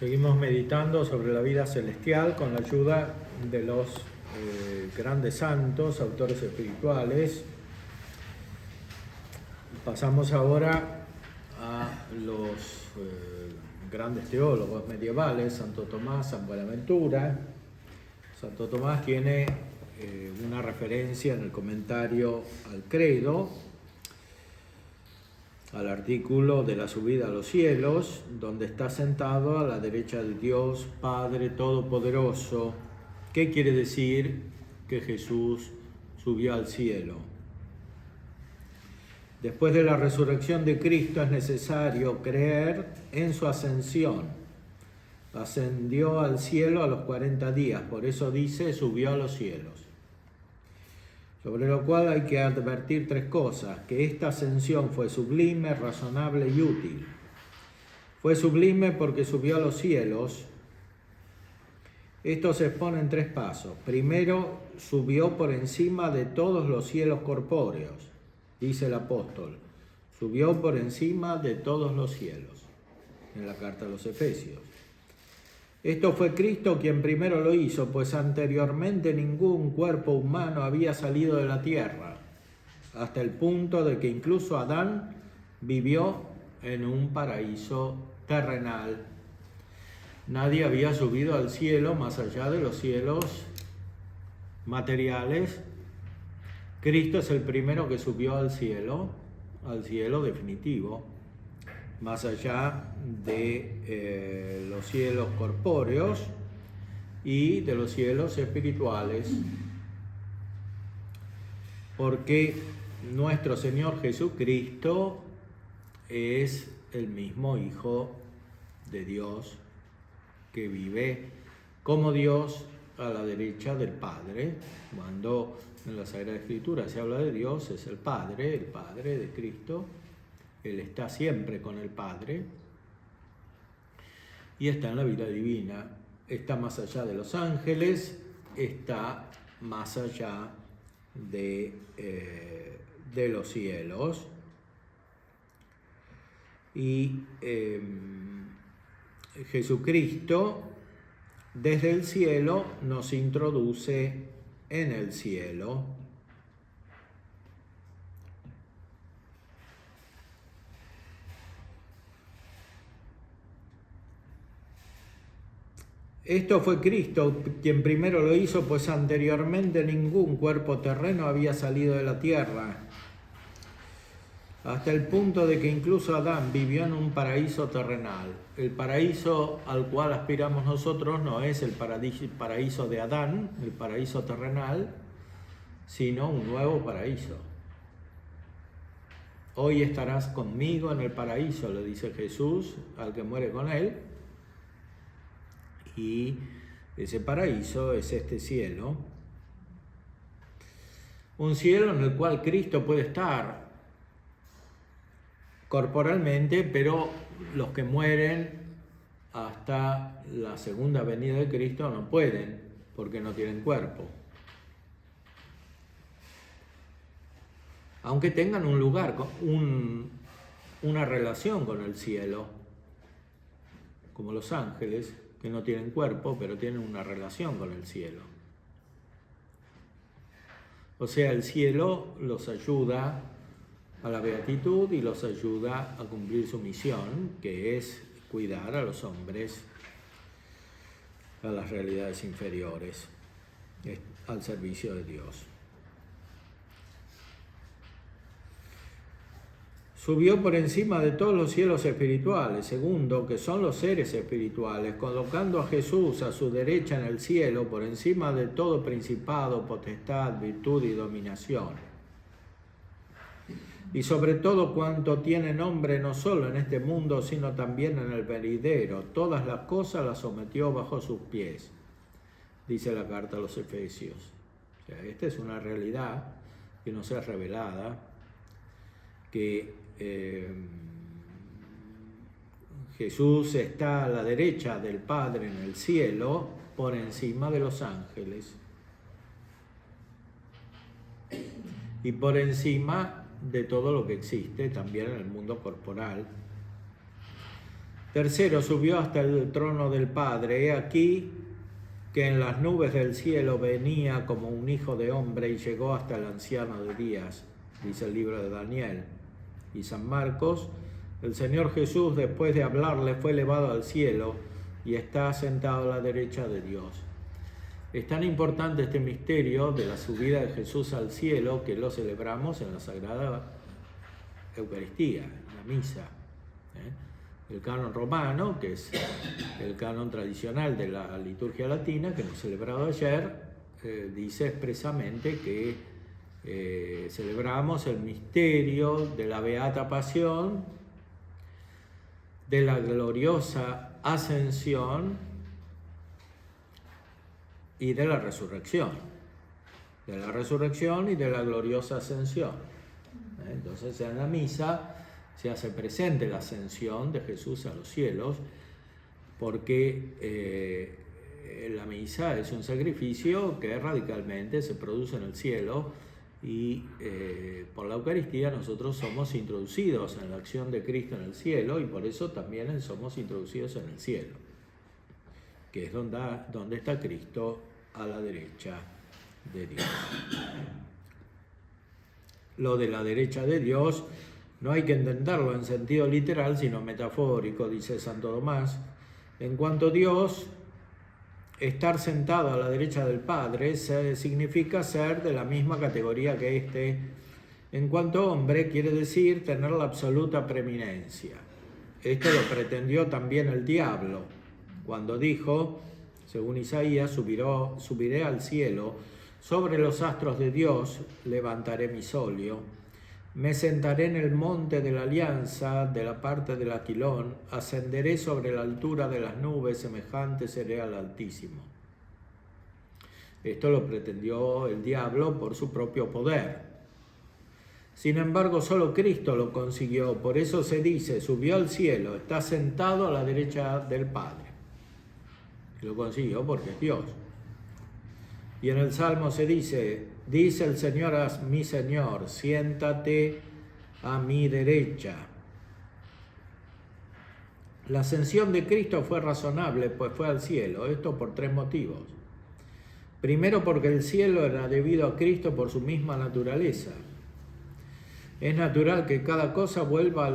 Seguimos meditando sobre la vida celestial con la ayuda de los grandes santos, autores espirituales. Pasamos ahora a los grandes teólogos medievales, Santo Tomás, San Buenaventura. Santo Tomás tiene una referencia en el comentario al credo, al artículo de la subida a los cielos, donde está sentado a la derecha de Dios Padre Todopoderoso. ¿Qué quiere decir que Jesús subió al cielo? Después de la resurrección de Cristo es necesario creer en su ascensión. Ascendió al cielo a los 40 días, por eso dice, subió a los cielos. Sobre lo cual hay que advertir tres cosas: que esta ascensión fue sublime, razonable y útil. Fue sublime porque subió a los cielos. Esto se expone en tres pasos. Primero, subió por encima de todos los cielos corpóreos, dice el apóstol. Subió por encima de todos los cielos, en la carta a los Efesios. Esto fue Cristo quien primero lo hizo, pues anteriormente ningún cuerpo humano había salido de la tierra, hasta el punto de que incluso Adán vivió en un paraíso terrenal. Nadie había subido al cielo más allá de los cielos materiales. Cristo es el primero que subió al cielo definitivo, más allá de los cielos corpóreos y de los cielos espirituales, porque nuestro Señor Jesucristo es el mismo Hijo de Dios que vive como Dios a la derecha del Padre. Cuando en la Sagrada Escritura se habla de Dios, es el Padre de Cristo. Él está siempre con el Padre y está en la vida divina, está más allá de los ángeles, está más allá de los cielos. Y Jesucristo desde el cielo nos introduce en el cielo. Esto fue Cristo quien primero lo hizo, pues anteriormente ningún cuerpo terreno había salido de la tierra, hasta el punto de que incluso Adán vivió en un paraíso terrenal. El paraíso al cual aspiramos nosotros no es el paraíso de Adán, el paraíso terrenal, sino un nuevo paraíso. Hoy estarás conmigo en el paraíso, le dice Jesús al que muere con él. Y ese paraíso es este cielo, un cielo en el cual Cristo puede estar corporalmente, pero los que mueren hasta la segunda venida de Cristo no pueden, porque no tienen cuerpo. Aunque tengan un lugar, una relación con el cielo, como los ángeles, que no tienen cuerpo, pero tienen una relación con el cielo. O sea, el cielo los ayuda a la beatitud y los ayuda a cumplir su misión, que es cuidar a los hombres, a las realidades inferiores, al servicio de Dios. Subió por encima de todos los cielos espirituales. Segundo, que son los seres espirituales, colocando a Jesús a su derecha en el cielo, por encima de todo principado, potestad, virtud y dominación. Y sobre todo cuanto tiene nombre no solo en este mundo, sino también en el venidero. Todas las cosas las sometió bajo sus pies, dice la carta a los Efesios. O sea, esta es una realidad que nos es revelada, que Jesús está a la derecha del Padre en el cielo, por encima de los ángeles y por encima de todo lo que existe también en el mundo corporal. Tercero, subió hasta el trono del Padre. He aquí que en las nubes del cielo venía como un hijo de hombre y llegó hasta el anciano de días, dice el libro de Daniel. Y San Marcos, el Señor Jesús, después de hablarle, fue elevado al cielo y está sentado a la derecha de Dios. Es tan importante este misterio de la subida de Jesús al cielo que lo celebramos en la Sagrada Eucaristía, en la misa. El canon romano, que es el canon tradicional de la liturgia latina que hemos celebrado ayer, dice expresamente que celebramos el misterio de la beata pasión, de la gloriosa ascensión y de la resurrección. De la resurrección y de la gloriosa ascensión. Entonces en la misa se hace presente la ascensión de Jesús a los cielos, porque la misa es un sacrificio que radicalmente se produce en el cielo y por la Eucaristía nosotros somos introducidos en la acción de Cristo en el cielo y por eso también somos introducidos en el cielo, que es donde está Cristo a la derecha de Dios. Lo de la derecha de Dios no hay que entenderlo en sentido literal, sino metafórico, dice Santo Tomás. En cuanto a Dios, estar sentado a la derecha del Padre significa ser de la misma categoría que éste. En cuanto a hombre, quiere decir tener la absoluta preeminencia. Esto lo pretendió también el diablo, cuando dijo, según Isaías, subiré al cielo, sobre los astros de Dios levantaré mi solio. Me sentaré en el monte de la alianza, de la parte del aquilón, ascenderé sobre la altura de las nubes, semejante seré al Altísimo. Esto lo pretendió el diablo por su propio poder. Sin embargo, solo Cristo lo consiguió, por eso se dice, subió al cielo, está sentado a la derecha del Padre. Y lo consiguió porque es Dios. Y en el Salmo se dice el Señor a mi Señor, siéntate a mi derecha. La ascensión de Cristo fue razonable, pues fue al cielo, esto por tres motivos. Primero, porque el cielo era debido a Cristo por su misma naturaleza. Es natural que cada cosa vuelva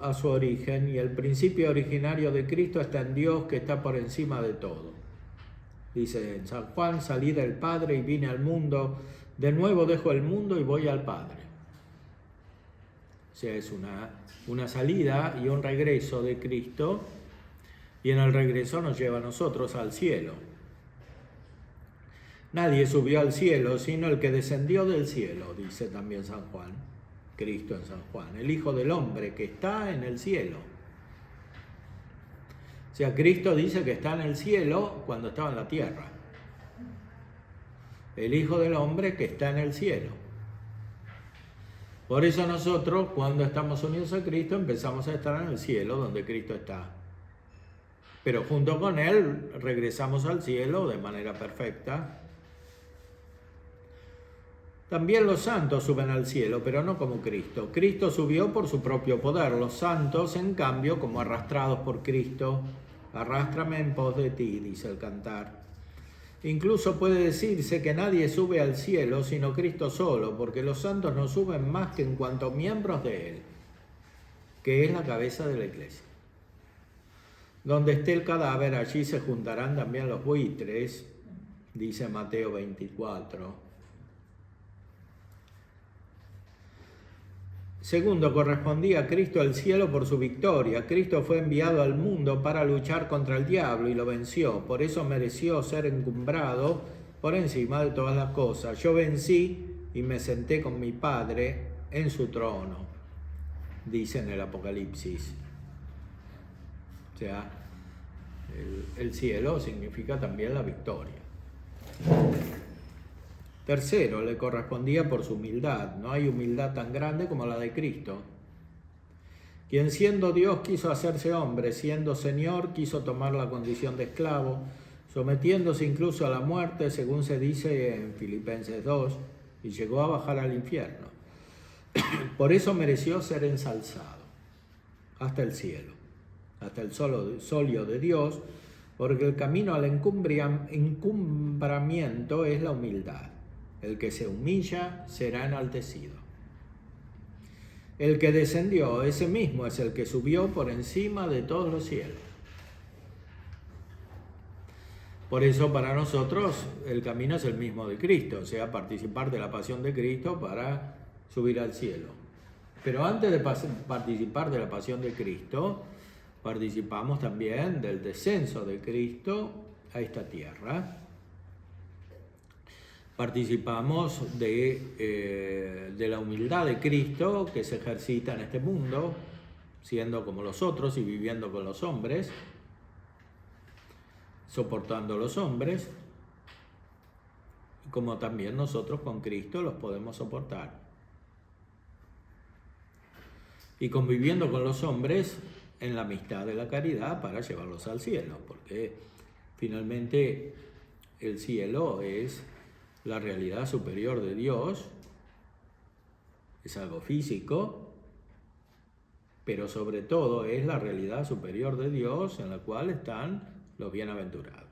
a su origen y el principio originario de Cristo está en Dios, que está por encima de todo. Dice en San Juan, salí del Padre y vine al mundo, de nuevo dejo el mundo y voy al Padre. O sea, es una salida y un regreso de Cristo, y en el regreso nos lleva a nosotros al cielo. Nadie subió al cielo, sino el que descendió del cielo, dice también San Juan, Cristo en San Juan, el Hijo del Hombre que está en el cielo. O sea, Cristo dice que está en el cielo cuando estaba en la tierra. El Hijo del Hombre que está en el cielo. Por eso nosotros, cuando estamos unidos a Cristo, empezamos a estar en el cielo donde Cristo está. Pero junto con Él regresamos al cielo de manera perfecta. También los santos suben al cielo, pero no como Cristo. Cristo subió por su propio poder. Los santos, en cambio, como arrastrados por Cristo, arrástrame en pos de ti, dice el cantar. Incluso puede decirse que nadie sube al cielo sino Cristo solo, porque los santos no suben más que en cuanto miembros de Él, que es la cabeza de la Iglesia. Donde esté el cadáver, allí se juntarán también los buitres, dice Mateo 24. Segundo, correspondía a Cristo al cielo por su victoria. Cristo fue enviado al mundo para luchar contra el diablo y lo venció. Por eso mereció ser encumbrado por encima de todas las cosas. Yo vencí y me senté con mi Padre en su trono, dice en el Apocalipsis. O sea, el cielo significa también la victoria. Tercero, le correspondía por su humildad. No hay humildad tan grande como la de Cristo, quien siendo Dios quiso hacerse hombre, siendo Señor quiso tomar la condición de esclavo, sometiéndose incluso a la muerte, según se dice en Filipenses 2, y llegó a bajar al infierno. Por eso mereció ser ensalzado hasta el cielo. hasta el solio de Dios, porque el camino al encumbramiento es la humildad. El que se humilla será enaltecido. El que descendió, ese mismo es el que subió por encima de todos los cielos. Por eso para nosotros el camino es el mismo de Cristo, o sea, participar de la pasión de Cristo para subir al cielo. Pero antes de participar de la pasión de Cristo, participamos también del descenso de Cristo a esta tierra. Participamos de la humildad de Cristo que se ejercita en este mundo, siendo como los otros y viviendo con los hombres, soportando a los hombres, como también nosotros con Cristo los podemos soportar. Y conviviendo con los hombres en la amistad de la caridad para llevarlos al cielo, porque finalmente el cielo es la realidad superior de Dios, es algo físico, pero sobre todo es la realidad superior de Dios en la cual están los bienaventurados.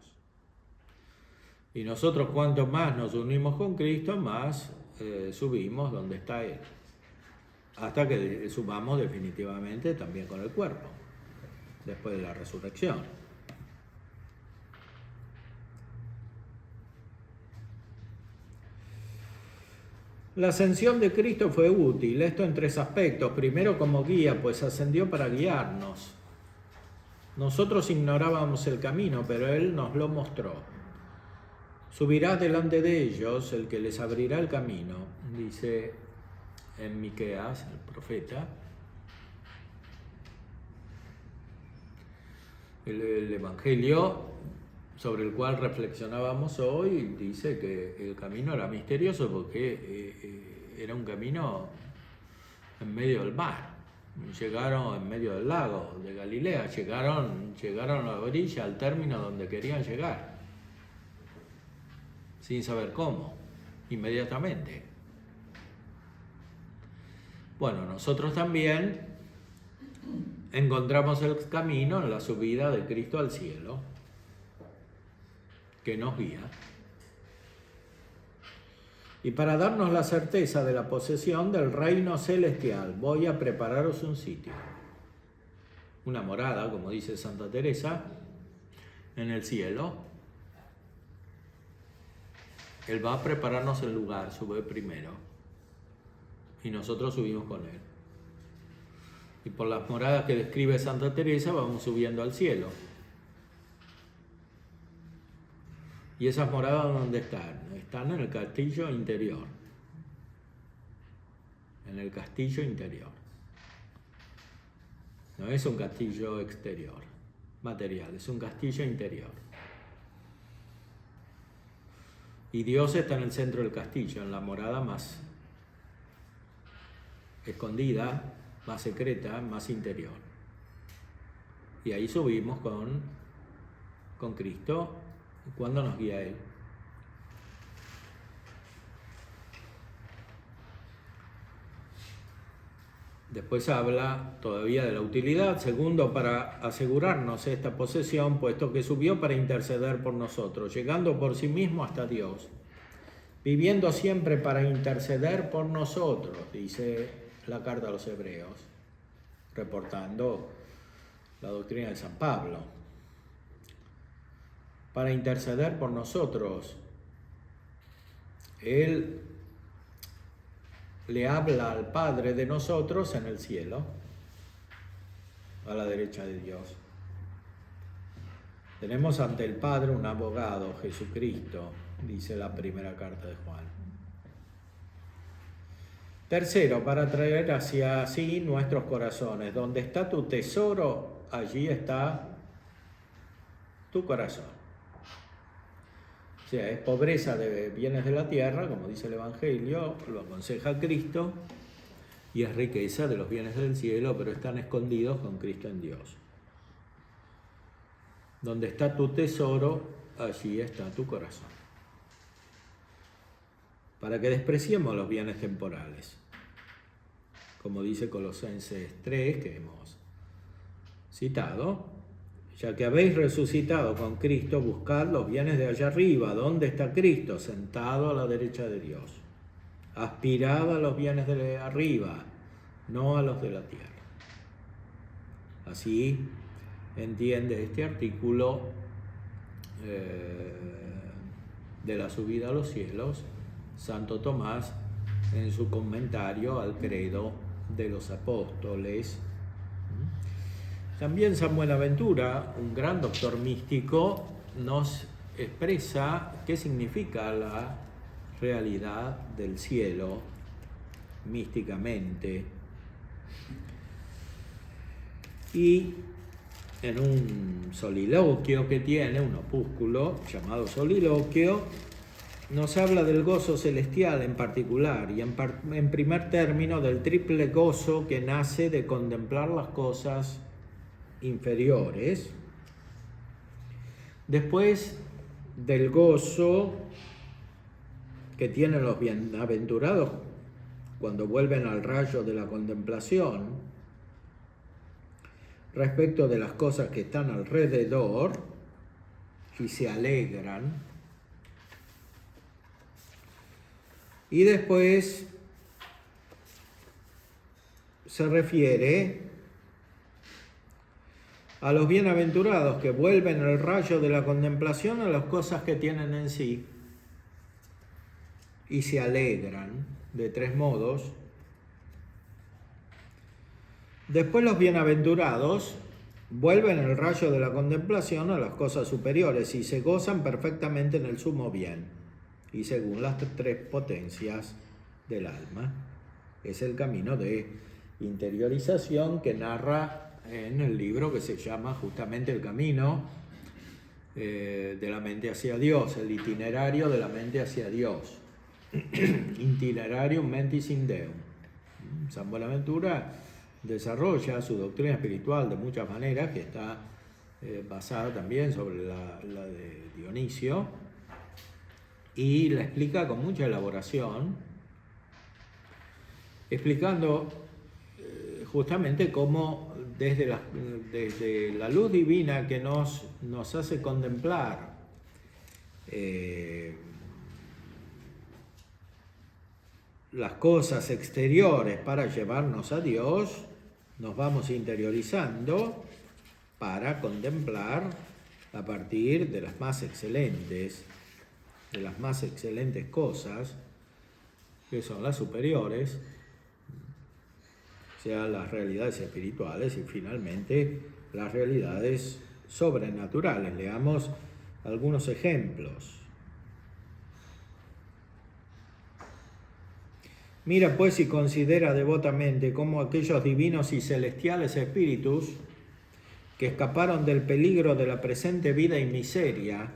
Y nosotros cuanto más nos unimos con Cristo, más subimos donde está Él, hasta que subamos definitivamente también con el cuerpo, después de la resurrección. La ascensión de Cristo fue útil, esto en tres aspectos. Primero como guía, pues ascendió para guiarnos. Nosotros ignorábamos el camino, pero Él nos lo mostró. Subirá delante de ellos el que les abrirá el camino, dice en Miqueas, el profeta. El Evangelio sobre el cual reflexionábamos hoy dice que el camino era misterioso porque era un camino en medio del mar. Llegaron en medio del lago de Galilea, llegaron a la orilla, al término donde querían llegar, sin saber cómo, inmediatamente. Bueno, nosotros también encontramos el camino en la subida de Cristo al cielo, que nos guía. Y para darnos la certeza de la posesión del reino celestial, voy a prepararos un sitio, una morada, como dice Santa Teresa, en el cielo. Él va a prepararnos el lugar, sube primero, y nosotros subimos con Él. Y por las moradas que describe Santa Teresa vamos subiendo al cielo. ¿Y esas moradas dónde están? Están en el castillo interior. En el castillo interior. No es un castillo exterior, material, es un castillo interior. Y Dios está en el centro del castillo, en la morada más escondida, más secreta, más interior. Y ahí subimos con Cristo cuando nos guía Él. Después habla todavía de la utilidad. Segundo, para asegurarnos esta posesión, puesto que subió para interceder por nosotros, llegando por sí mismo hasta Dios, viviendo siempre para interceder por nosotros, dice la carta a los Hebreos, reportando la doctrina de San Pablo. Para interceder por nosotros, Él le habla al Padre de nosotros en el cielo, a la derecha de Dios. Tenemos ante el Padre un abogado, Jesucristo, dice la primera carta de Juan. Tercero, para traer hacia sí nuestros corazones. Donde está tu tesoro, allí está tu corazón. O sea, es pobreza de bienes de la tierra, como dice el Evangelio, lo aconseja Cristo, y es riqueza de los bienes del cielo, pero están escondidos con Cristo en Dios. Donde está tu tesoro, allí está tu corazón. Para que despreciemos los bienes temporales, como dice Colosenses 3, que hemos citado, ya que habéis resucitado con Cristo, buscad los bienes de allá arriba. ¿Dónde está Cristo? Sentado a la derecha de Dios. Aspirad a los bienes de arriba, no a los de la tierra. Así entiende este artículo de la subida a los cielos Santo Tomás en su comentario al credo de los apóstoles. También San Buenaventura, un gran doctor místico, nos expresa qué significa la realidad del cielo místicamente. Y en un soliloquio que tiene, un opúsculo llamado Soliloquio, nos habla del gozo celestial en particular y en primer término del triple gozo que nace de contemplar las cosas inferiores. Después del gozo que tienen los bienaventurados cuando vuelven al rayo de la contemplación respecto de las cosas que están alrededor y se alegran. Y después se refiere a los bienaventurados que vuelven el rayo de la contemplación a las cosas que tienen en sí y se alegran de tres modos. Después los bienaventurados vuelven el rayo de la contemplación a las cosas superiores y se gozan perfectamente en el sumo bien y según las tres potencias del alma. Es el camino de interiorización que narra en el libro que se llama justamente El camino de la mente hacia Dios, el itinerario de la mente hacia Dios. Itinerarium mentis in Deum. San Buenaventura desarrolla su doctrina espiritual de muchas maneras, que está basada también sobre la de Dionisio, y la explica con mucha elaboración, explicando justamente cómo desde la luz divina que nos hace contemplar las cosas exteriores para llevarnos a Dios, nos vamos interiorizando para contemplar a partir de las más excelentes cosas, que son las superiores, o sea, las realidades espirituales y finalmente las realidades sobrenaturales. Leamos algunos ejemplos. Mira pues y considera devotamente cómo aquellos divinos y celestiales espíritus que escaparon del peligro de la presente vida y miseria,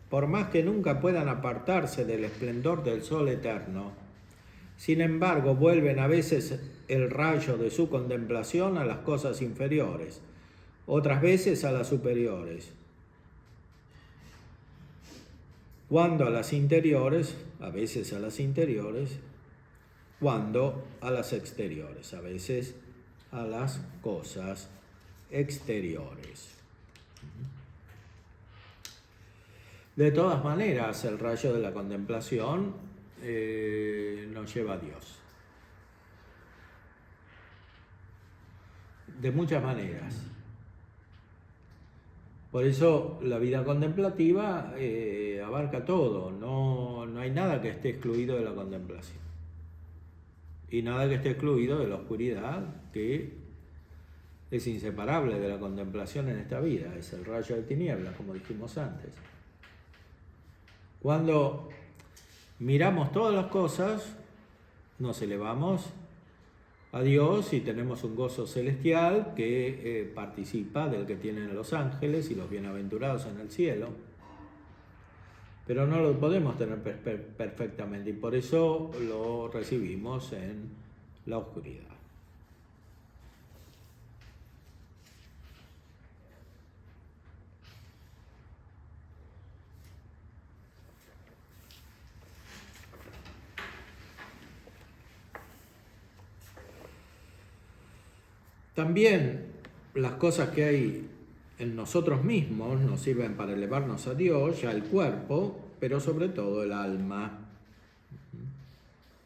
por más que nunca puedan apartarse del esplendor del sol eterno, sin embargo vuelven a veces el rayo de su contemplación a las cosas inferiores, otras veces a las superiores. Cuando a las interiores, a veces a las interiores, cuando a las exteriores, a veces a las cosas exteriores. De todas maneras, el rayo de la contemplación nos lleva a Dios. De muchas maneras. Por eso la vida contemplativa abarca todo, no hay nada que esté excluido de la contemplación. Y nada que esté excluido de la oscuridad, que es inseparable de la contemplación en esta vida, es el rayo de tinieblas, como dijimos antes. Cuando miramos todas las cosas, nos elevamos a Dios y tenemos un gozo celestial que participa del que tienen los ángeles y los bienaventurados en el cielo. Pero no lo podemos tener perfectamente y por eso lo recibimos en la oscuridad. También las cosas que hay en nosotros mismos nos sirven para elevarnos a Dios, ya el cuerpo, pero sobre todo el alma.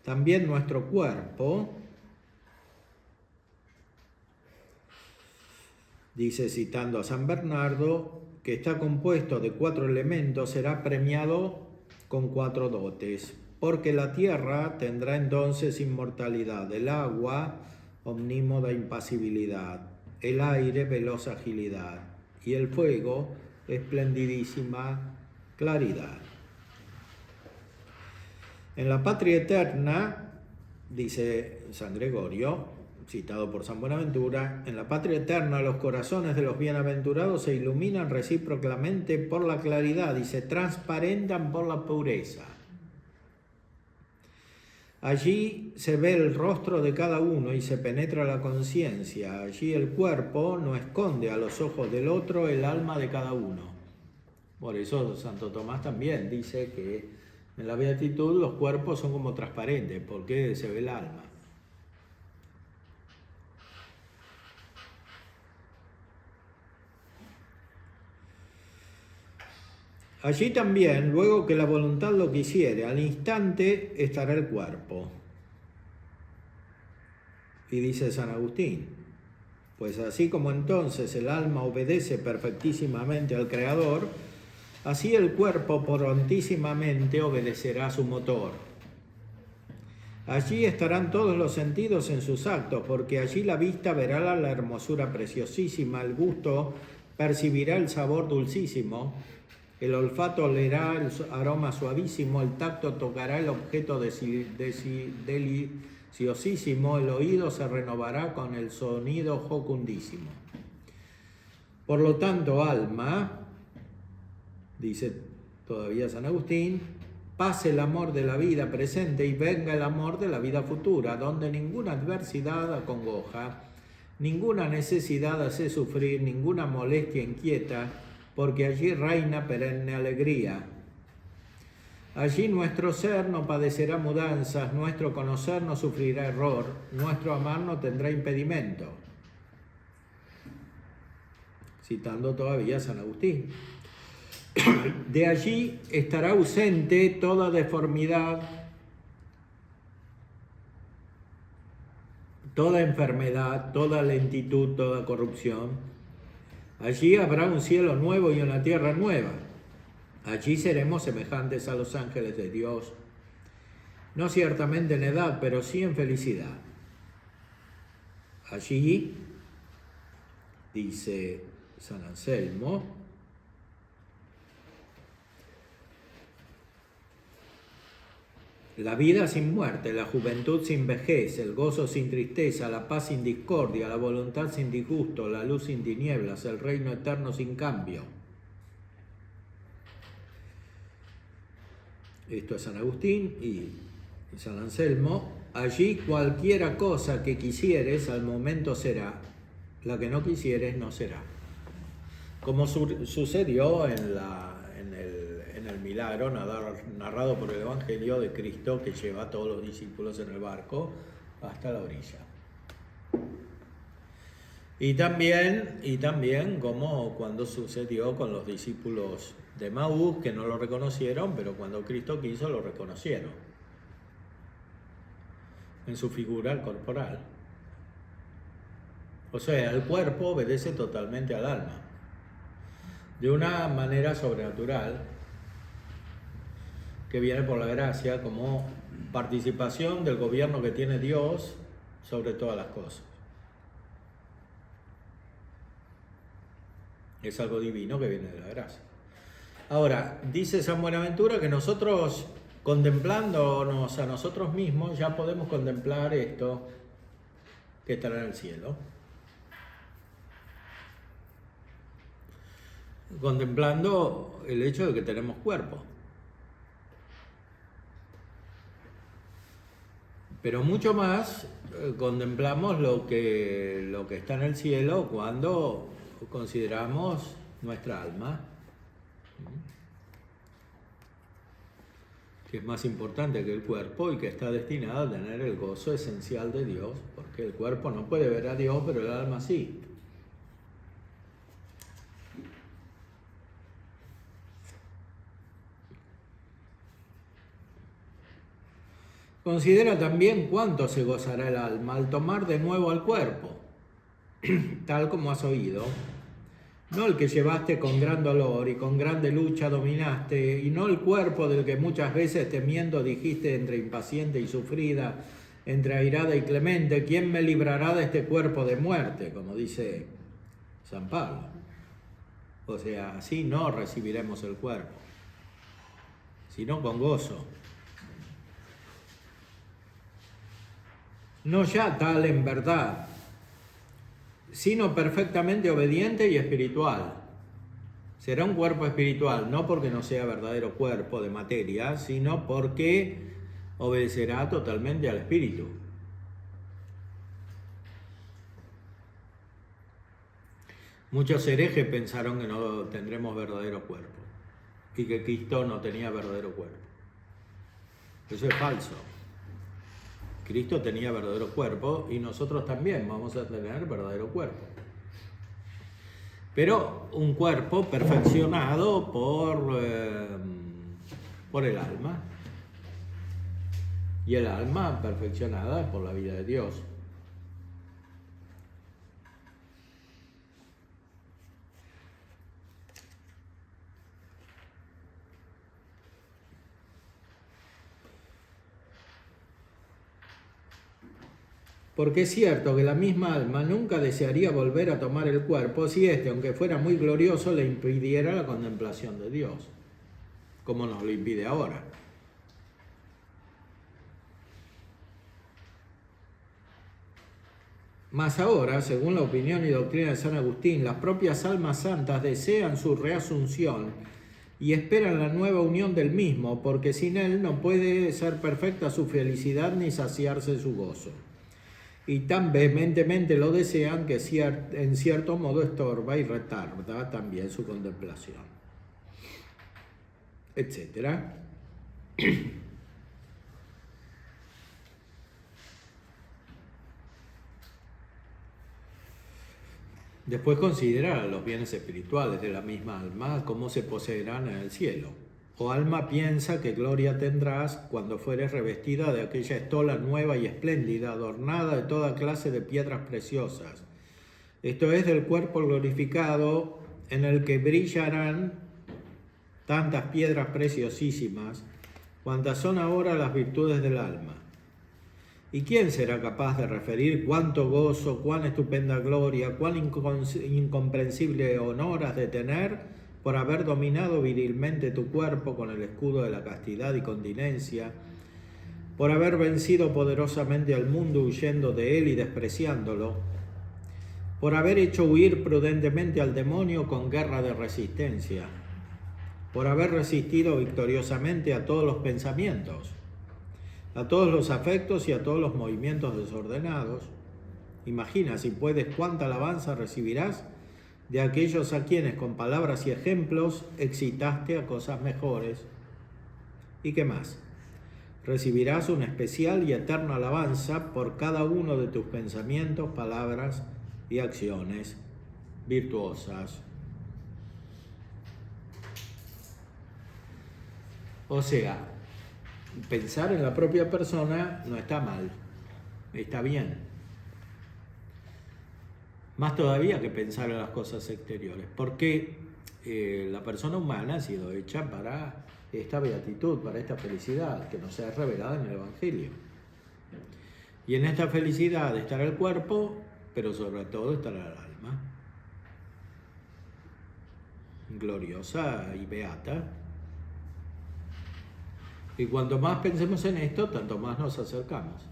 También nuestro cuerpo, dice citando a San Bernardo, que está compuesto de 4 elementos, será premiado con 4 dotes, porque la tierra tendrá entonces inmortalidad, el agua omnímoda impasibilidad, el aire veloz agilidad y el fuego esplendidísima claridad. En la patria eterna, dice San Gregorio, citado por San Buenaventura, en la patria eterna los corazones de los bienaventurados se iluminan recíprocamente por la claridad y se transparentan por la pureza. Allí se ve el rostro de cada uno y se penetra la conciencia. Allí el cuerpo no esconde a los ojos del otro el alma de cada uno. Por eso Santo Tomás también dice que en la beatitud los cuerpos son como transparentes, porque se ve el alma. Allí también, luego que la voluntad lo quisiere, al instante estará el cuerpo. Y dice San Agustín, pues así como entonces el alma obedece perfectísimamente al Creador, así el cuerpo prontísimamente obedecerá a su motor. Allí estarán todos los sentidos en sus actos, porque allí la vista verá la hermosura preciosísima, el gusto percibirá el sabor dulcísimo, el olfato olerá el aroma suavísimo, el tacto tocará el objeto deliciosísimo, el oído se renovará con el sonido jocundísimo. Por lo tanto, alma, dice todavía San Agustín, pase el amor de la vida presente y venga el amor de la vida futura, donde ninguna adversidad acongoja, ninguna necesidad hace sufrir, ninguna molestia inquieta, porque allí reina perenne alegría. Allí nuestro ser no padecerá mudanzas, nuestro conocer no sufrirá error, nuestro amar no tendrá impedimento. Citando todavía a San Agustín. De allí estará ausente toda deformidad, toda enfermedad, toda lentitud, toda corrupción. Allí habrá un cielo nuevo y una tierra nueva. Allí seremos semejantes a los ángeles de Dios, no ciertamente en edad, pero sí en felicidad. Allí, dice San Anselmo, la vida sin muerte, la juventud sin vejez, el gozo sin tristeza, la paz sin discordia, la voluntad sin disgusto, la luz sin tinieblas, el reino eterno sin cambio. Esto es San Agustín y San Anselmo. Allí cualquiera cosa que quisieres al momento será, la que no quisieres no será. Como sucedió en el milagro narrado por el Evangelio de Cristo, que lleva a todos los discípulos en el barco hasta la orilla. Y también como cuando sucedió con los discípulos de Maús, que no lo reconocieron, pero cuando Cristo quiso lo reconocieron en su figura corporal. O sea, el cuerpo obedece totalmente al alma, de una manera sobrenatural, que viene por la gracia como participación del gobierno que tiene Dios sobre todas las cosas. Es algo divino que viene de la gracia. Ahora, dice San Buenaventura que nosotros, contemplándonos a nosotros mismos, ya podemos contemplar esto que estará en el cielo. Contemplando el hecho de que tenemos cuerpo. Pero mucho más contemplamos lo que está en el cielo cuando consideramos nuestra alma, que es más importante que el cuerpo y que está destinada a tener el gozo esencial de Dios, porque el cuerpo no puede ver a Dios, pero el alma sí. Considera también cuánto se gozará el alma al tomar de nuevo al cuerpo, tal como has oído, no el que llevaste con gran dolor y con grande lucha dominaste, y no el cuerpo del que muchas veces temiendo dijiste entre impaciente y sufrida, entre airada y clemente, ¿quién me librará de este cuerpo de muerte? Como dice San Pablo. O sea, así no recibiremos el cuerpo, sino con gozo. No ya tal en verdad, sino perfectamente obediente y espiritual. Será un cuerpo espiritual, no porque no sea verdadero cuerpo de materia, sino porque obedecerá totalmente al espíritu. Muchos herejes pensaron que no tendremos verdadero cuerpo y que Cristo no tenía verdadero cuerpo. Eso es falso. Cristo tenía verdadero cuerpo y nosotros también vamos a tener verdadero cuerpo. Pero un cuerpo perfeccionado por el alma. Y el alma perfeccionada por la vida de Dios. Porque es cierto que la misma alma nunca desearía volver a tomar el cuerpo si éste, aunque fuera muy glorioso, le impidiera la contemplación de Dios, como nos lo impide ahora. Mas ahora, según la opinión y doctrina de San Agustín, las propias almas santas desean su reasunción y esperan la nueva unión del mismo, porque sin él no puede ser perfecta su felicidad ni saciarse su gozo. Y tan vehementemente lo desean que en cierto modo estorba y retarda también su contemplación, etc. Después considera los bienes espirituales de la misma alma, cómo se poseerán en el cielo. Oh alma, piensa que gloria tendrás cuando fueres revestida de aquella estola nueva y espléndida, adornada de toda clase de piedras preciosas. Esto es, del cuerpo glorificado, en el que brillarán tantas piedras preciosísimas, cuantas son ahora las virtudes del alma. ¿Y quién será capaz de referir cuánto gozo, cuán estupenda gloria, cuán incomprensible honor has de tener por haber dominado virilmente tu cuerpo con el escudo de la castidad y continencia, por haber vencido poderosamente al mundo huyendo de él y despreciándolo, por haber hecho huir prudentemente al demonio con guerra de resistencia, por haber resistido victoriosamente a todos los pensamientos, a todos los afectos y a todos los movimientos desordenados. Imagina, si puedes, cuánta alabanza recibirás de aquellos a quienes con palabras y ejemplos excitaste a cosas mejores. ¿Y qué más? Recibirás una especial y eterna alabanza por cada uno de tus pensamientos, palabras y acciones virtuosas. O sea, pensar en la propia persona no está mal, está bien. Más todavía que pensar en las cosas exteriores, porque la persona humana ha sido hecha para esta beatitud, para esta felicidad que nos es revelada en el Evangelio. Y en esta felicidad estará el cuerpo, pero sobre todo estará el alma, gloriosa y beata. Y cuanto más pensemos en esto, tanto más nos acercamos.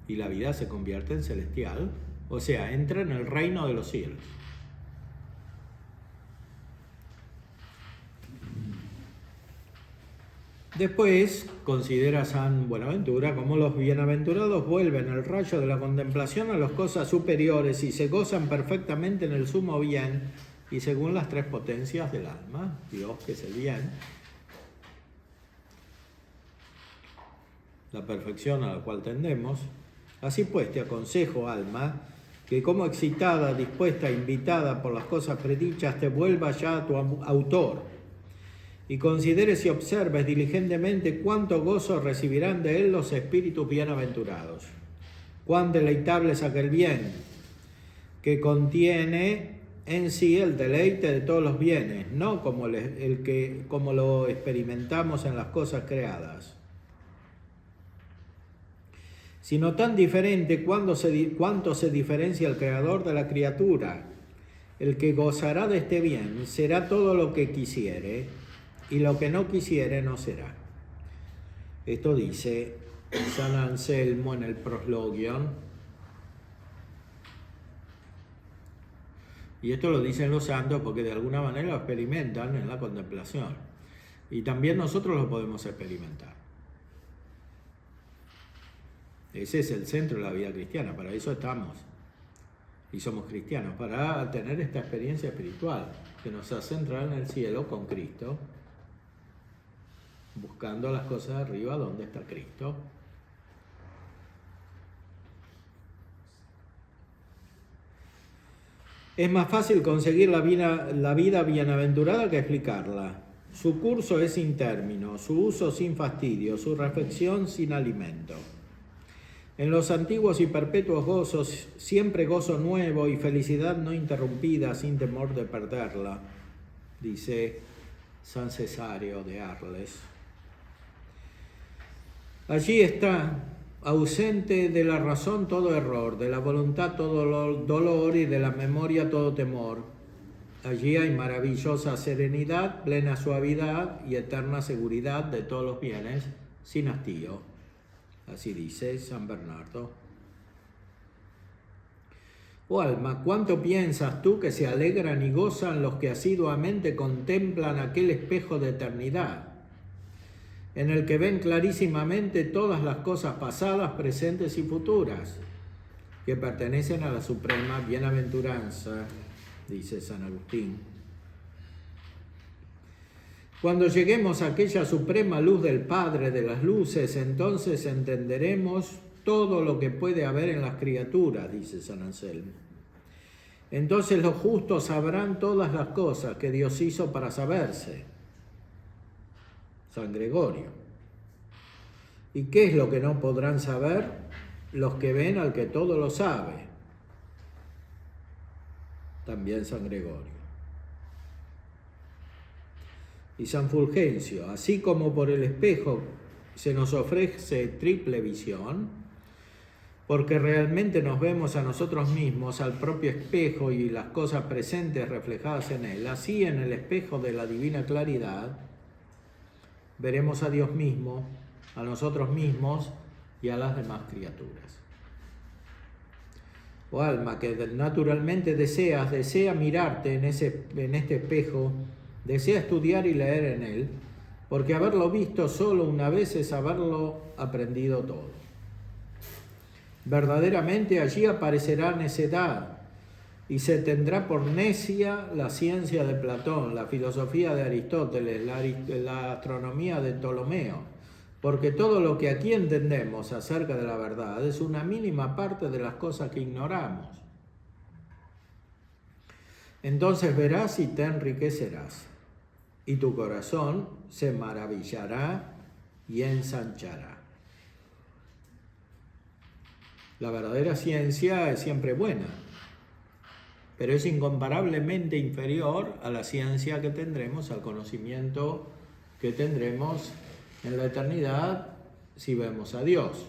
Y la vida se convierte en celestial, o sea, entra en el reino de los cielos. Después considera San Buenaventura cómo los bienaventurados vuelven el rayo de la contemplación a las cosas superiores y se gozan perfectamente en el sumo bien y según las tres potencias del alma, Dios que es el bien, la perfección a la cual tendemos. Así pues, te aconsejo, alma, que como excitada, dispuesta, invitada por las cosas predichas, te vuelvas ya a tu autor y consideres y observes diligentemente cuánto gozo recibirán de él los espíritus bienaventurados. Cuán deleitable es aquel bien que contiene en sí el deleite de todos los bienes, no como como lo experimentamos en las cosas creadas, sino tan diferente cuánto se diferencia el creador de la criatura. El que gozará de este bien será todo lo que quisiere, y lo que no quisiere no será. Esto dice San Anselmo en el Proslogion, y esto lo dicen los santos porque de alguna manera lo experimentan en la contemplación, y también nosotros lo podemos experimentar. Ese es el centro de la vida cristiana, para eso estamos y somos cristianos, para tener esta experiencia espiritual que nos hace entrar en el cielo con Cristo, buscando las cosas de arriba donde está Cristo. Es más fácil conseguir la vida bienaventurada que explicarla. Su curso es sin término, su uso sin fastidio, su reflexión sin alimento. En los antiguos y perpetuos gozos, siempre gozo nuevo y felicidad no interrumpida sin temor de perderla, dice San Cesario de Arles. Allí está, ausente de la razón todo error, de la voluntad todo dolor y de la memoria todo temor. Allí hay maravillosa serenidad, plena suavidad y eterna seguridad de todos los bienes, sin hastío. Así dice San Bernardo. Oh alma, ¿cuánto piensas tú que se alegran y gozan los que asiduamente contemplan aquel espejo de eternidad, en el que ven clarísimamente todas las cosas pasadas, presentes y futuras, que pertenecen a la suprema bienaventuranza, dice San Agustín. Cuando lleguemos a aquella suprema luz del Padre de las luces, entonces entenderemos todo lo que puede haber en las criaturas, dice San Anselmo. Entonces los justos sabrán todas las cosas que Dios hizo para saberse. San Gregorio. ¿Y qué es lo que no podrán saber? Los que ven al que todo lo sabe. También San Gregorio. Y San Fulgencio, así como por el espejo se nos ofrece triple visión, porque realmente nos vemos a nosotros mismos, al propio espejo y las cosas presentes reflejadas en él, así en el espejo de la divina claridad, veremos a Dios mismo, a nosotros mismos y a las demás criaturas. Oh alma, que naturalmente desea mirarte en este espejo, desea estudiar y leer en él, porque haberlo visto solo una vez es haberlo aprendido todo. Verdaderamente allí aparecerá necedad y se tendrá por necia la ciencia de Platón, la filosofía de Aristóteles, la astronomía de Ptolomeo, porque todo lo que aquí entendemos acerca de la verdad es una mínima parte de las cosas que ignoramos. Entonces verás y te enriquecerás, y tu corazón se maravillará y ensanchará. La verdadera ciencia es siempre buena, pero es incomparablemente inferior a la ciencia que tendremos, al conocimiento que tendremos en la eternidad si vemos a Dios.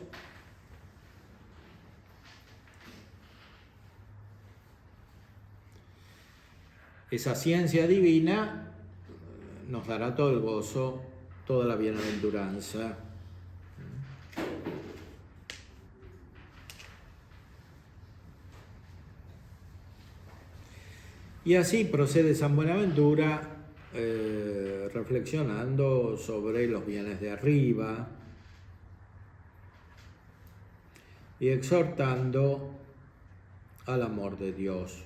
Esa ciencia divina nos dará todo el gozo, toda la bienaventuranza. Y así procede San Buenaventura reflexionando sobre los bienes de arriba y exhortando al amor de Dios.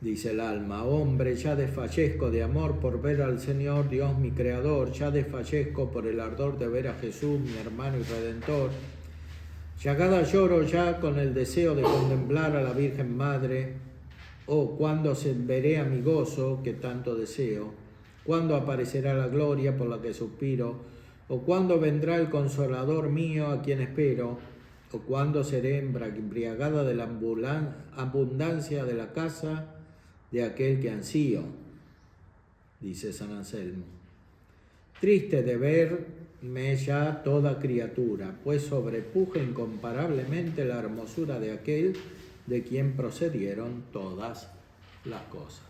Dice el alma: hombre, ya desfallezco de amor por ver al Señor Dios mi Creador, ya desfallezco por el ardor de ver a Jesús mi hermano y Redentor. Llagada lloro ya con el deseo de contemplar a la Virgen Madre, Oh, ¿cuándo veré a mi gozo que tanto deseo? ¿Cuándo aparecerá la gloria por la que suspiro? ¿O cuándo vendrá el consolador mío a quien espero? ¿O cuándo seré embriagada de la abundancia de la casa de aquel que ansío? Dice San Anselmo. Triste de verme ya toda criatura, pues sobrepuja incomparablemente la hermosura de aquel de quien procedieron todas las cosas.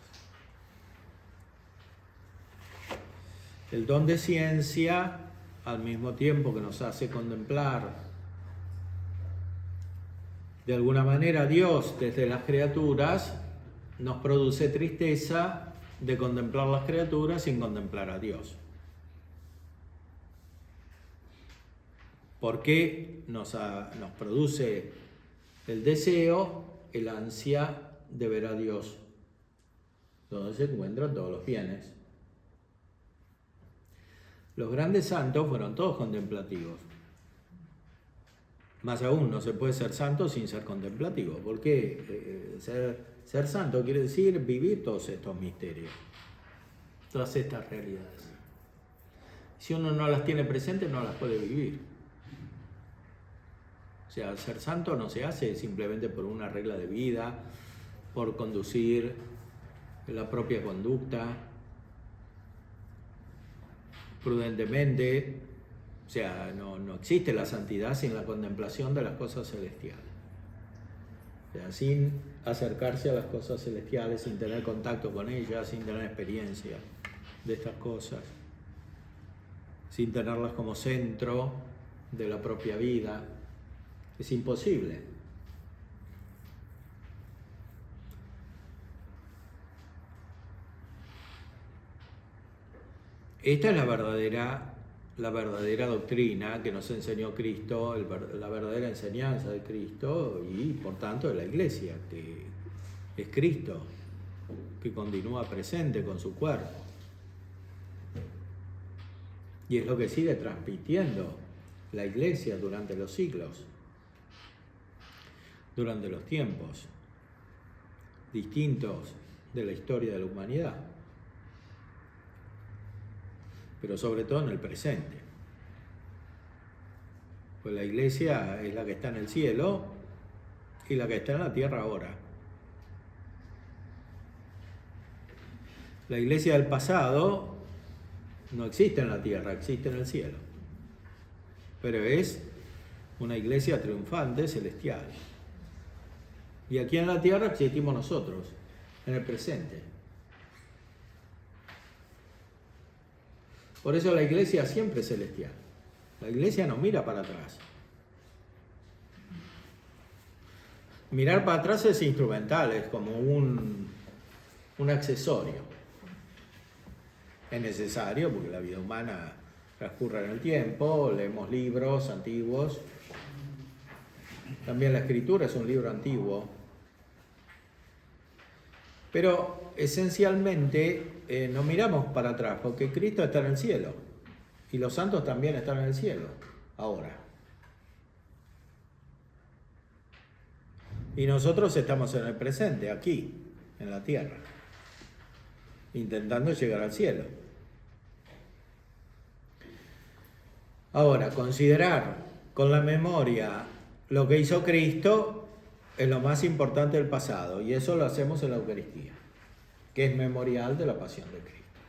El don de ciencia, al mismo tiempo que nos hace contemplar de alguna manera a Dios desde las criaturas, nos produce tristeza de contemplar las criaturas sin contemplar a Dios. Porque nos produce el deseo, el ansia de ver a Dios, donde se encuentran todos los bienes. Los grandes santos fueron todos contemplativos. Más aún, no se puede ser santo sin ser contemplativo, porque ser santo quiere decir vivir todos estos misterios, todas estas realidades. Si uno no las tiene presentes, no las puede vivir. O sea, ser santo no se hace simplemente por una regla de vida, por conducir la propia conducta prudentemente. O sea, no existe la santidad sin la contemplación de las cosas celestiales. O sea, sin acercarse a las cosas celestiales, sin tener contacto con ellas, sin tener experiencia de estas cosas, sin tenerlas como centro de la propia vida. Es imposible. Esta es la verdadera doctrina que nos enseñó Cristo, la verdadera enseñanza de Cristo y por tanto de la Iglesia, que es Cristo, que continúa presente con su cuerpo. Y es lo que sigue transmitiendo la Iglesia durante los siglos, durante los tiempos distintos de la historia de la humanidad, pero sobre todo en el presente. Pues la Iglesia es la que está en el cielo y la que está en la tierra ahora. La Iglesia del pasado no existe en la tierra, existe en el cielo, pero es una Iglesia triunfante, celestial. Y aquí en la tierra existimos nosotros, en el presente. Por eso la Iglesia siempre es celestial. La Iglesia no mira para atrás. Mirar para atrás es instrumental, es como un accesorio. Es necesario porque la vida humana transcurre en el tiempo, leemos libros antiguos. También la Escritura es un libro antiguo. Pero esencialmente no miramos para atrás, porque Cristo está en el cielo y los santos también están en el cielo ahora. Y nosotros estamos en el presente, aquí, en la tierra, intentando llegar al cielo. Ahora, considerar con la memoria lo que hizo Cristo es lo más importante del pasado, y eso lo hacemos en la Eucaristía, que es memorial de la pasión de Cristo.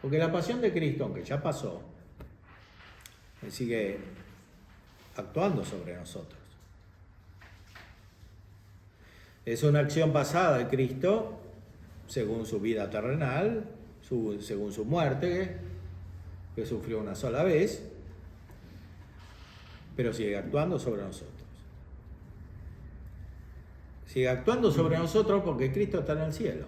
Porque la pasión de Cristo, aunque ya pasó, sigue actuando sobre nosotros. Es una acción pasada de Cristo, según su vida terrenal, según su muerte, que sufrió una sola vez, pero sigue actuando sobre nosotros. Sigue actuando sobre nosotros porque Cristo está en el cielo.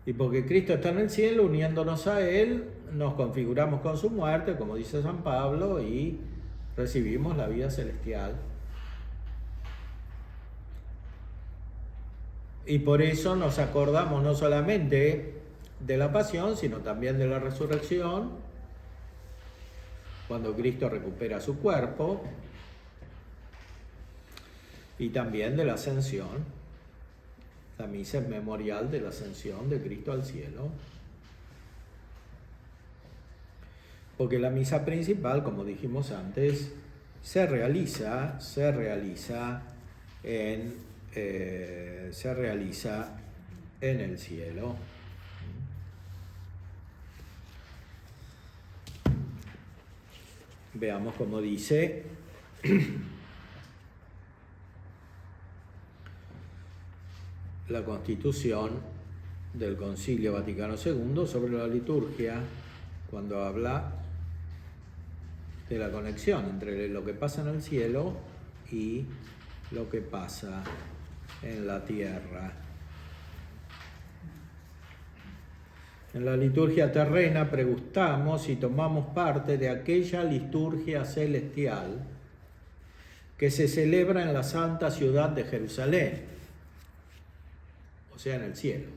Y porque Cristo está en el cielo, uniéndonos a Él, nos configuramos con su muerte, como dice San Pablo, y recibimos la vida celestial. Y por eso nos acordamos no solamente de la pasión, sino también de la resurrección, cuando Cristo recupera su cuerpo, y también de la ascensión. La misa es memorial de la ascensión de Cristo al cielo. Porque la misa principal, como dijimos antes, se realiza en el cielo. Veamos cómo dice la Constitución del Concilio Vaticano II sobre la liturgia, cuando habla de la conexión entre lo que pasa en el cielo y lo que pasa en la tierra. En la liturgia terrena pregustamos y tomamos parte de aquella liturgia celestial que se celebra en la santa ciudad de Jerusalén, o sea, en el cielo,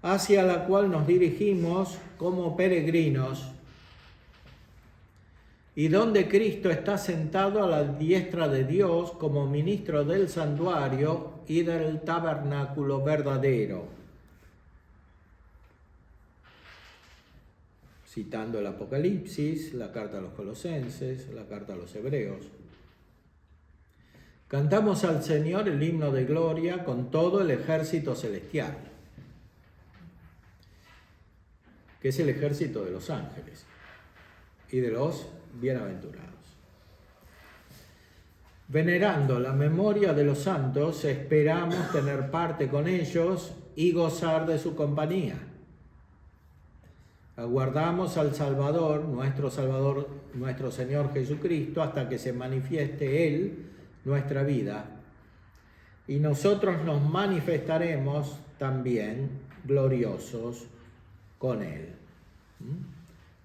hacia la cual nos dirigimos como peregrinos y donde Cristo está sentado a la diestra de Dios como ministro del santuario y del tabernáculo verdadero. Citando el Apocalipsis, la carta a los Colosenses, la carta a los Hebreos. Cantamos al Señor el himno de gloria con todo el ejército celestial, que es el ejército de los ángeles y de los bienaventurados. Venerando la memoria de los santos, esperamos tener parte con ellos y gozar de su compañía. Aguardamos al Salvador, nuestro Señor Jesucristo, hasta que se manifieste Él, nuestra vida. Y nosotros nos manifestaremos también gloriosos con Él.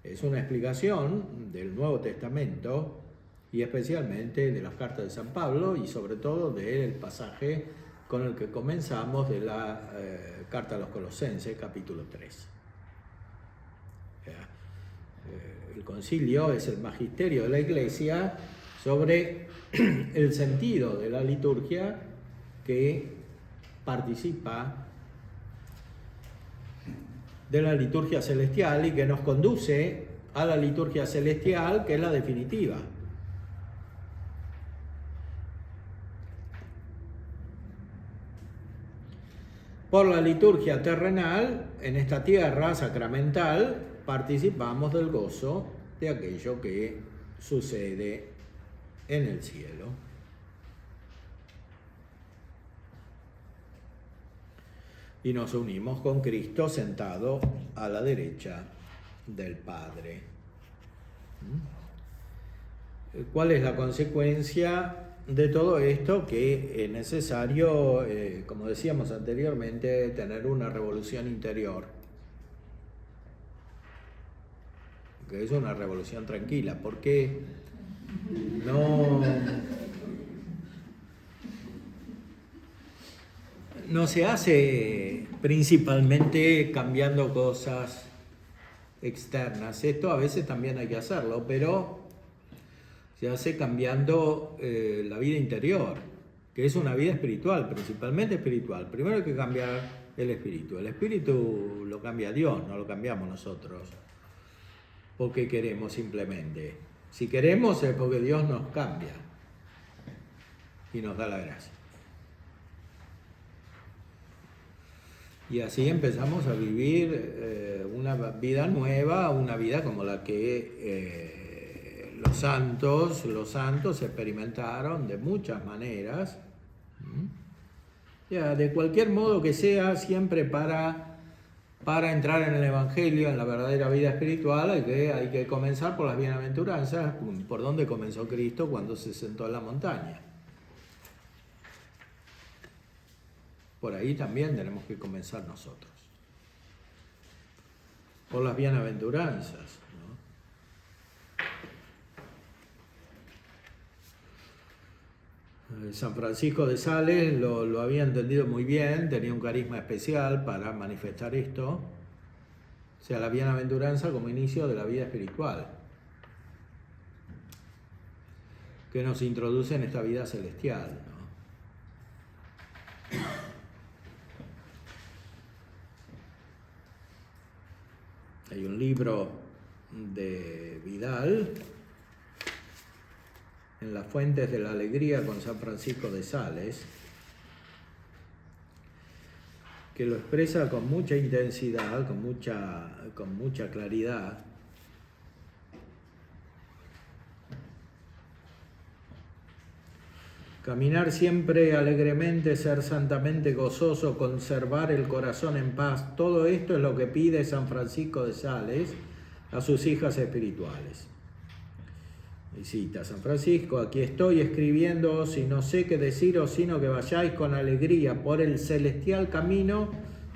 Es una explicación del Nuevo Testamento y especialmente de las cartas de San Pablo y sobre todo del pasaje con el que comenzamos de la carta a los Colosenses, capítulo 3. El concilio es el magisterio de la Iglesia sobre el sentido de la liturgia que participa de la liturgia celestial y que nos conduce a la liturgia celestial, que es la definitiva. Por la liturgia terrenal, en esta tierra sacramental, participamos del gozo de aquello que sucede en el cielo. Y nos unimos con Cristo sentado a la derecha del Padre. ¿Cuál es la consecuencia de todo esto? Que es necesario, como decíamos anteriormente, tener una revolución interior, que es una revolución tranquila, porque no se hace principalmente cambiando cosas externas. Esto a veces también hay que hacerlo, pero se hace cambiando la vida interior, que es una vida espiritual, principalmente espiritual. Primero hay que cambiar el espíritu. El espíritu lo cambia Dios, no lo cambiamos nosotros, porque queremos simplemente. Si queremos es porque Dios nos cambia y nos da la gracia. Y así empezamos a vivir una vida nueva, una vida como la que los santos experimentaron de muchas maneras. Ya, de cualquier modo que sea, siempre para entrar en el Evangelio, en la verdadera vida espiritual, hay que comenzar por las bienaventuranzas, por donde comenzó Cristo cuando se sentó en la montaña. Por ahí también tenemos que comenzar nosotros. Por las bienaventuranzas, ¿no? San Francisco de Sales lo había entendido muy bien, tenía un carisma especial para manifestar esto. O sea, la bienaventuranza como inicio de la vida espiritual. que nos introduce en esta vida celestial, ¿no? Hay un libro de Vidal, En las fuentes de la alegría con San Francisco de Sales, que lo expresa con mucha intensidad, con mucha claridad. Caminar siempre alegremente, ser santamente gozoso, conservar el corazón en paz, todo esto es lo que pide San Francisco de Sales a sus hijas espirituales. Y cita: San Francisco, aquí estoy escribiéndoos y no sé qué deciros, sino que vayáis con alegría por el celestial camino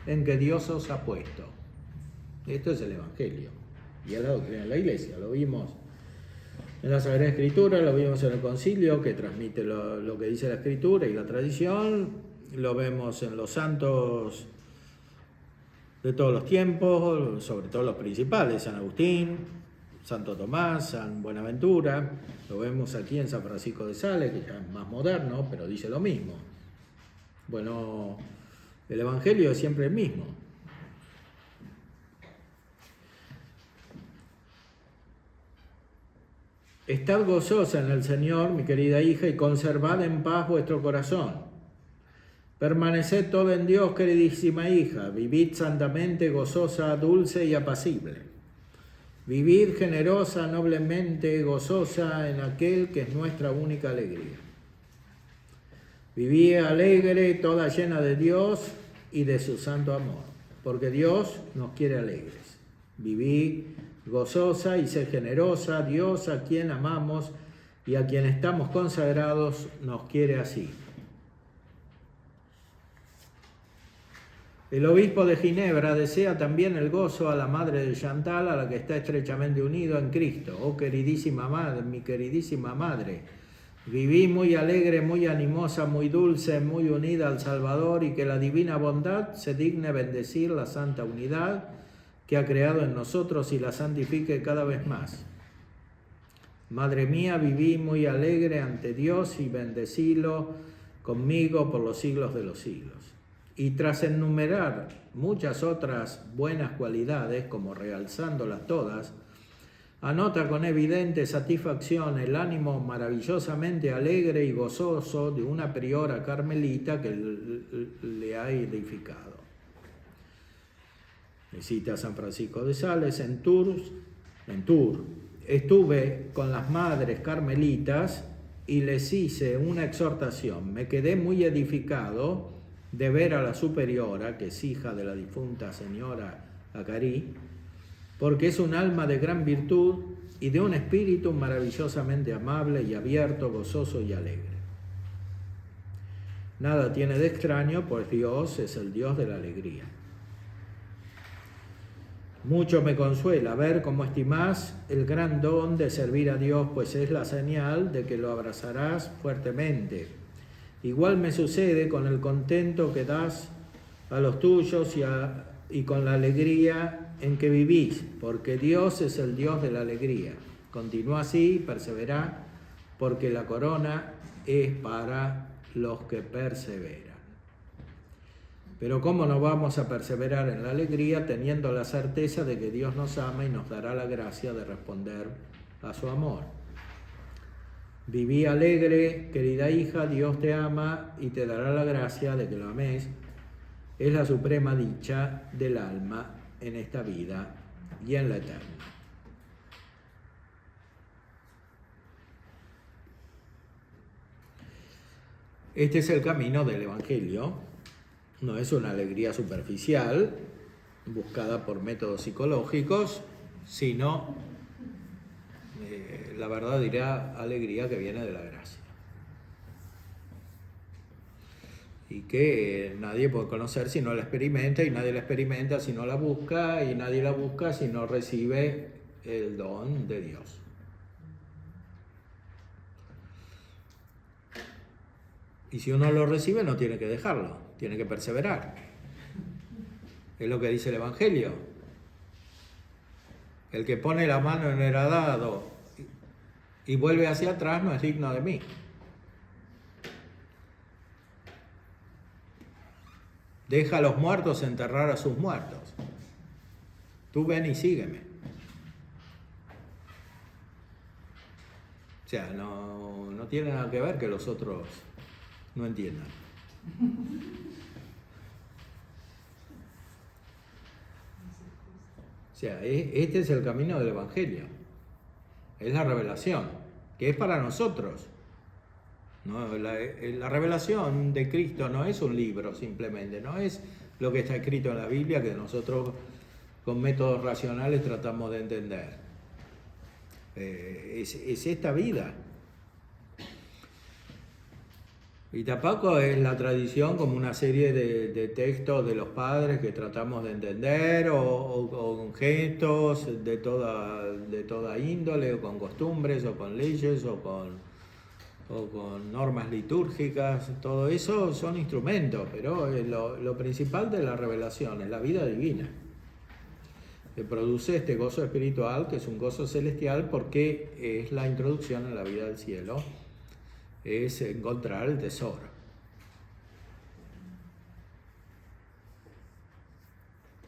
en que Dios os ha puesto. Esto es el Evangelio y es la doctrina de la Iglesia. Lo vimos en la Sagrada Escritura, lo vimos en el Concilio, que transmite lo que dice la Escritura y la tradición. Lo vemos en los santos de todos los tiempos, sobre todo los principales: San Agustín, Santo Tomás, San Buenaventura. Lo vemos aquí en San Francisco de Sales, que ya es más moderno, pero dice lo mismo. Bueno, el Evangelio es siempre el mismo. Estad gozosa en el Señor, mi querida hija, y conservad en paz vuestro corazón. Permaneced toda en Dios, queridísima hija. Vivid santamente, gozosa, dulce y apacible. Vivid generosa, noblemente, gozosa en aquel que es nuestra única alegría. Vivid alegre, toda llena de Dios y de su santo amor, porque Dios nos quiere alegres. Vivid gozosa y sé generosa, Dios, a quien amamos y a quien estamos consagrados, nos quiere así. El obispo de Ginebra desea también el gozo a la madre de Chantal, a la que está estrechamente unido en Cristo. Oh queridísima madre, mi queridísima madre, viví muy alegre, muy animosa, muy dulce, muy unida al Salvador, y que la divina bondad se digne bendecir la santa unidad que ha creado en nosotros y la santifique cada vez más. Madre mía, viví muy alegre ante Dios y bendecilo conmigo por los siglos de los siglos. Y tras enumerar muchas otras buenas cualidades, como realzándolas todas, anota con evidente satisfacción el ánimo maravillosamente alegre y gozoso de una priora carmelita que le ha edificado. Cita San Francisco de Sales: en Tours estuve con las madres carmelitas y les hice una exhortación. Me quedé muy edificado de ver a la superiora, que es hija de la difunta señora Acarí, porque es un alma de gran virtud y de un espíritu maravillosamente amable y abierto, gozoso y alegre. Nada tiene de extraño, pues Dios es el Dios de la alegría. Mucho me consuela ver cómo estimás el gran don de servir a Dios, pues es la señal de que lo abrazarás fuertemente. Igual me sucede con el contento que das a los tuyos y con la alegría en que vivís, porque Dios es el Dios de la alegría. Continúa así, persevera, porque la corona es para los que perseveran. Pero ¿cómo no vamos a perseverar en la alegría teniendo la certeza de que Dios nos ama y nos dará la gracia de responder a su amor? Viví alegre, querida hija, Dios te ama y te dará la gracia de que lo ames. Es la suprema dicha del alma en esta vida y en la eterna. Este es el camino del Evangelio. No es una alegría superficial, buscada por métodos psicológicos, sino, la verdadera alegría que viene de la gracia. Y que nadie puede conocer si no la experimenta, y nadie la experimenta si no la busca, y nadie la busca si no recibe el don de Dios. Y si uno lo recibe, no tiene que dejarlo, tiene que perseverar. Es lo que dice el Evangelio. El que pone la mano en el arado y vuelve hacia atrás, no es digno de mí. Deja a los muertos enterrar a sus muertos. Tú ven y sígueme. O sea, no tiene nada que ver que los otros no entiendan. O sea, este es el camino del Evangelio. Es la revelación, que es para nosotros. ¿No? La revelación de Cristo no es un libro simplemente, no es lo que está escrito en la Biblia que nosotros con métodos racionales tratamos de entender. Es esta vida. Y tampoco es la tradición como una serie de textos de los padres que tratamos de entender o con gestos de toda índole, o con costumbres, o con leyes, o con normas litúrgicas. Todo eso son instrumentos, pero lo principal de la revelación es la vida divina, que produce este gozo espiritual, que es un gozo celestial, porque es la introducción a la vida del cielo, es encontrar el tesoro.